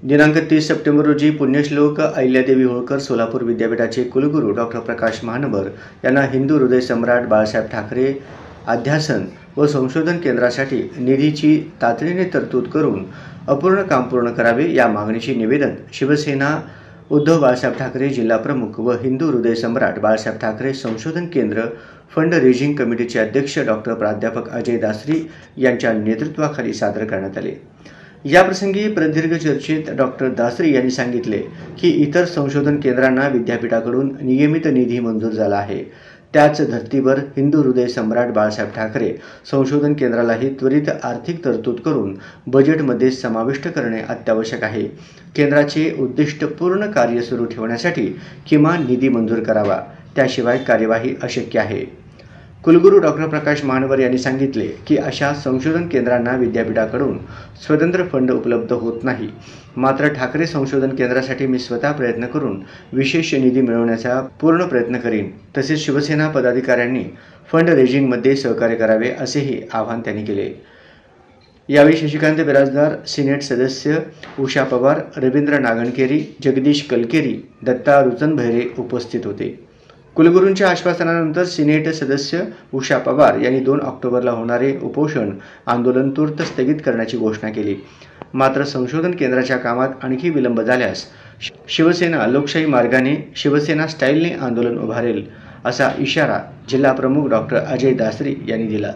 दिनांक 30 सप्टेंबर रोजी पुण्यश्लोक अहिल्यादेवी होळकर सोलापूर विद्यापीठाचे कुलगुरू डॉक्टर प्रकाश महानवर यांना हिंदू हृदय सम्राट बाळासाहेब ठाकरे अध्यासन व संशोधन केंद्रासाठी निधीची तातडीने तरतूद करून अपूर्ण काम पूर्ण करावे या मागणीचे निवेदन शिवसेना उद्धव बाळासाहेब ठाकरे जिल्हा प्रमुख व हिंदू हृदय सम्राट बाळासाहेब ठाकरे संशोधन केंद्र फंड रेजिंग कमिटीचे अध्यक्ष डॉक्टर प्राध्यापक अजय दासरी यांच्या नेतृत्वाखाली सादर करण्यात आले। याप्रसंगी प्रदीर्घ चर्चेत डॉक्टर दासरी यांनी सांगितले की इतर संशोधन केंद्रांना विद्यापीठाकडून नियमित निधी मंजूर झाला आहे, त्याच धर्तीवर हिंदू हृदय सम्राट बाळासाहेब ठाकरे संशोधन केंद्रालाही त्वरित आर्थिक तरतूद करून बजेटमध्ये समाविष्ट करणे अत्यावश्यक आहे। केंद्राचे उद्दिष्टपूर्ण कार्य सुरू ठेवण्यासाठी किमान निधी मंजूर करावा, त्याशिवाय कार्यवाही अशक्य आहे। कुलगुरू डॉक्टर प्रकाश महानवर यांनी सांगितले की अशा संशोधन केंद्रांना विद्यापीठाकडून स्वतंत्र फंड उपलब्ध होत नाही। मात्र ठाकरे संशोधन केंद्रासाठी मी स्वतः प्रयत्न करून विशेष निधी मिळवण्याचा पूर्ण प्रयत्न करीन। तसेच शिवसेना पदाधिकाऱ्यांनी फंड रेजिंगमध्ये सहकार्य करावे असेही आवाहन त्यांनी केले। यावेळी शशिकांत बिराजदार, सिनेट सदस्य उषा पवार, रवींद्र नागणकेरी, जगदीश कलकेरी, दत्ता रुचनभैरे उपस्थित होते। कुलगुरूंच्या आश्वासनानंतर सिनेट सदस्य उषा पवार यांनी 2 ऑक्टोबरला होणारे उपोषण आंदोलन तूर्त स्थगित करण्याची घोषणा केली। मात्र संशोधन केंद्राच्या कामात आणखी विलंब झाल्यास शिवसेना लोकशाही मार्गाने शिवसेना स्टाईलने आंदोलन उभारेल असा इशारा जिल्हा प्रमुख डॉक्टर अजय दासरी यांनी दिला।